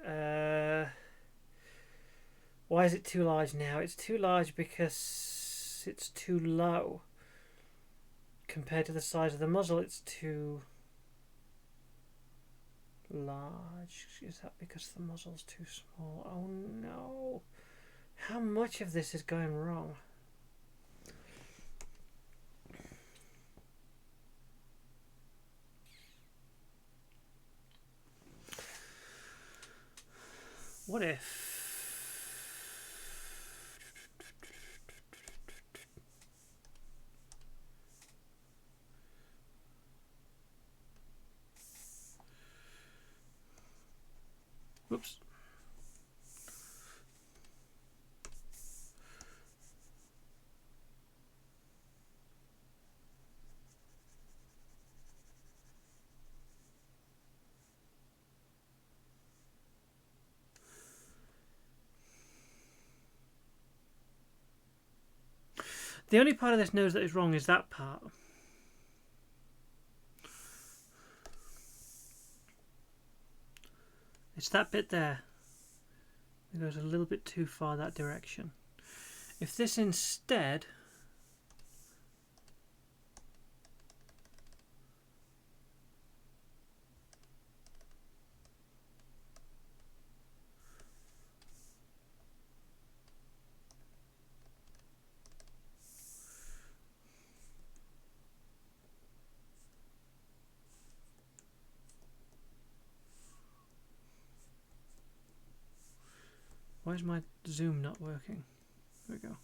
Why is it too large now? It's too large because it's too low. Compared to the size of the muzzle, it's too large. Is that because the muzzle's too small? Oh no. How much of this is going wrong? What if... Whoops. The only part of this nose that is wrong is that part. It's that bit there. It goes a little bit too far that direction. If this instead why is my zoom not working? There we go.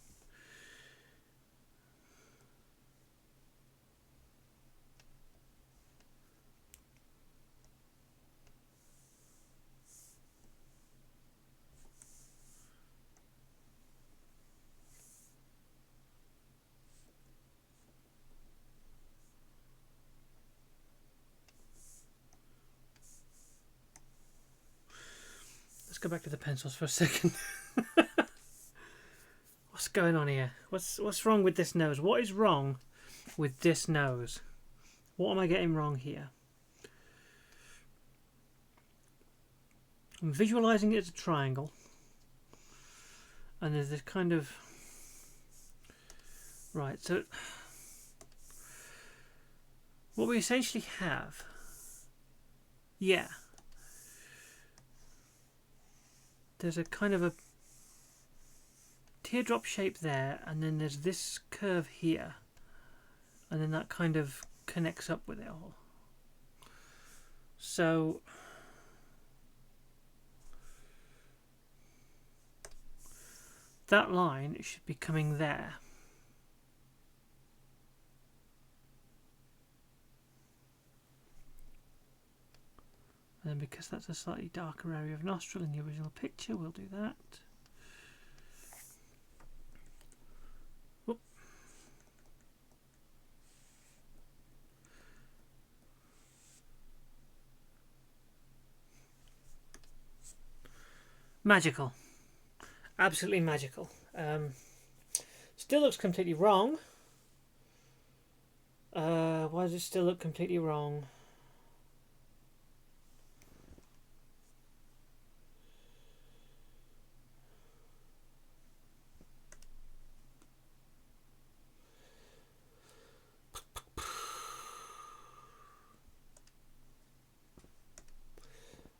Let's go back to the pencils for a second. What's going on here? What's wrong with this nose? What is wrong with this nose? What am I getting wrong here? I'm visualizing it as a triangle, and there's this kind of right. So what we essentially have, yeah, there's a kind of a teardrop shape there, and then there's this curve here, and then that kind of connects up with it all. So that line should be coming there. And then because that's a slightly darker area of nostril in the original picture, we'll do that. Whoop. Magical. Absolutely magical. Still looks completely wrong. Why does it still look completely wrong?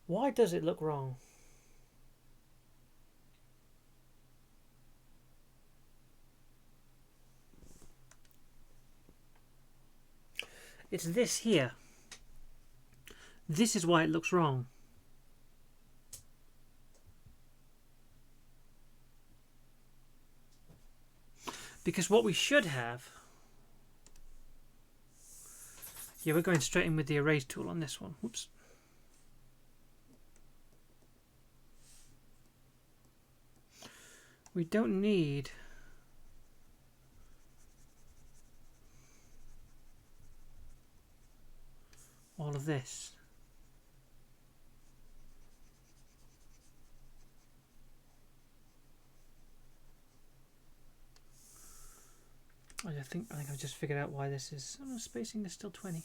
Why does it look wrong? It's this here. This is why it looks wrong. Because what we should have... Yeah, we're going straight in with the erase tool on this one. Whoops. We don't need... all of this. I think I've just figured out why this is. Oh, spacing is still 20.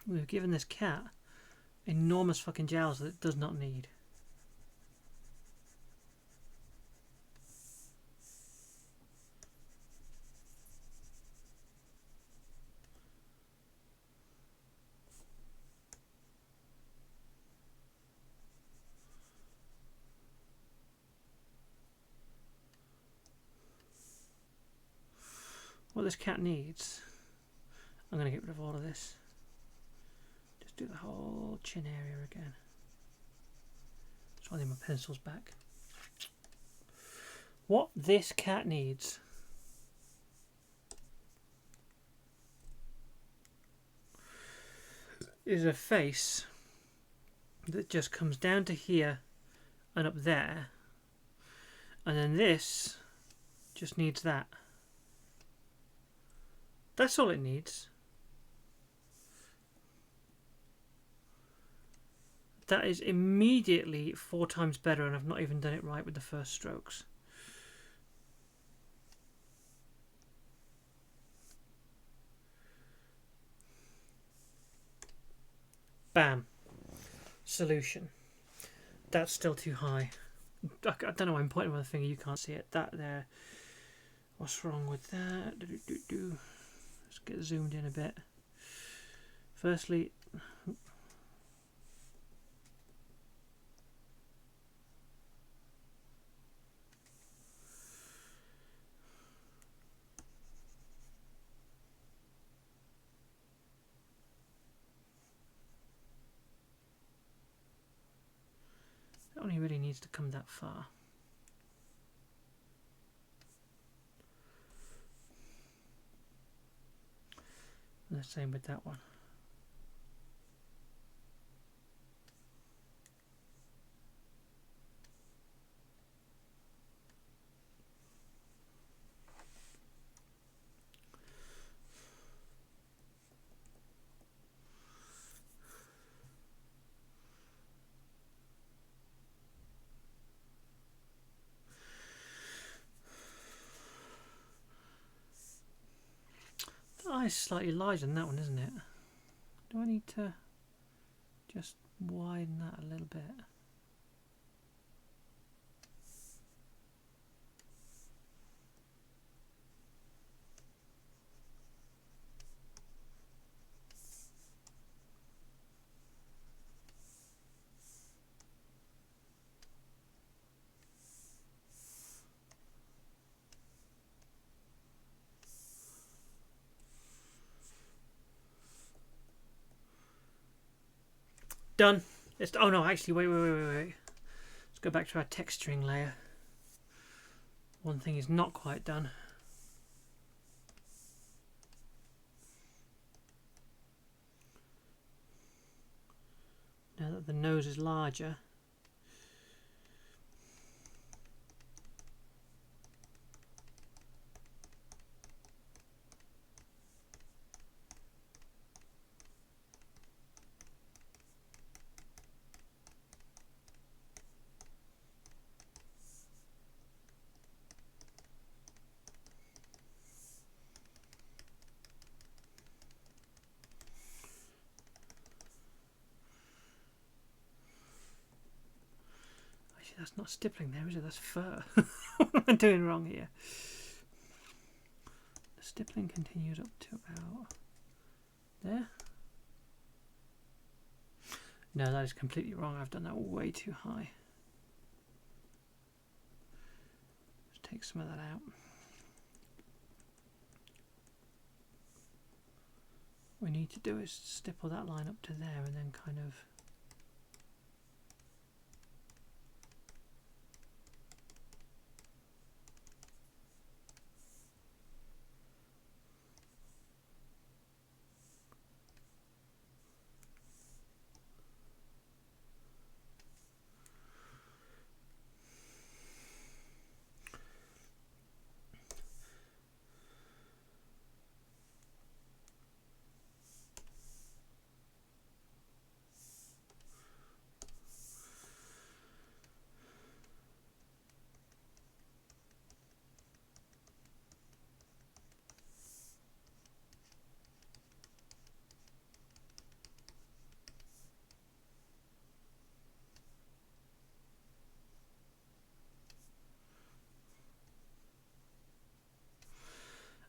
We've given this cat enormous fucking jowls that it does not need. What this cat needs, I'm going to get rid of all of this. Just do the whole chin area again. So I need my pencils back. What this cat needs is a face that just comes down to here and up there, and then this just needs that. That's all it needs. That is immediately 4 times better, and I've not even done it right with the first strokes. Bam. Solution. That's still too high. I don't know why I'm pointing with the finger, you can't see it. That there. What's wrong with that? Let's get zoomed in a bit. Firstly, it only really needs to come that far. And the same with that one. The eye's slightly larger than that one, isn't it? Do I need to just widen that a little bit? Done. Oh no, actually, wait. Let's go back to our texturing layer. One thing is not quite done. Now that the nose is larger, that's not stippling there, is it? That's fur. What am I doing wrong here? The stippling continues up to about there. No, that is completely wrong. I've done that way too high. Let's take some of that out. What we need to do is stipple that line up to there and then kind of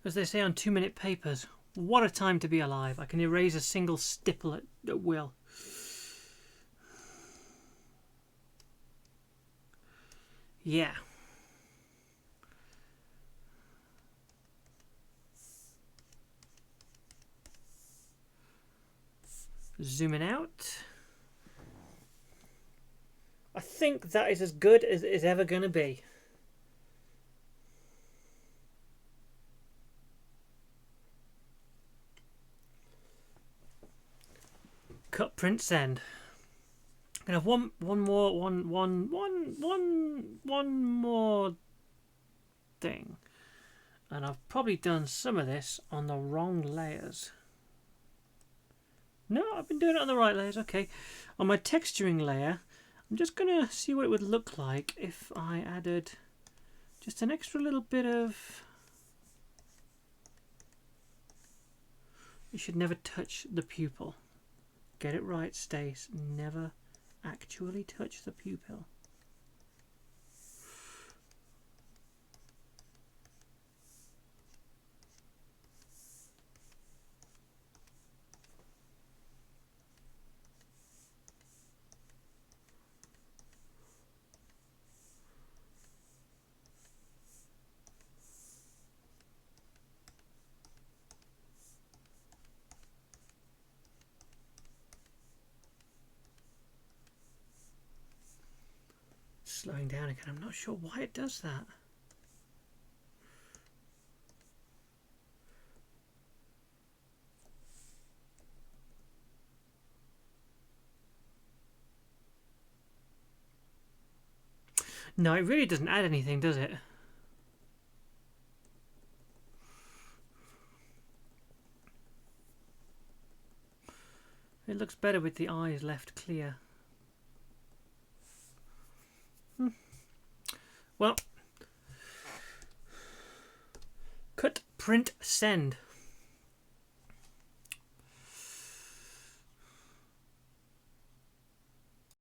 as they say on 2-minute papers, what a time to be alive. I can erase a single stipple at will. Yeah. Zooming out. I think that is as good as it is ever going to be. Cut, print, send. I'm gonna have one more thing, and I've probably done some of this on the wrong layers. No, I've been doing it on the right layers. Okay, on my texturing layer, I'm just gonna see what it would look like if I added just an extra little bit of. You should never touch the pupil. Get it right, Stace. Never actually touch the pupil. Slowing down again. I'm not sure why it does that. No, it really doesn't add anything, does it? It looks better with the eyes left clear. Well, cut, print, send.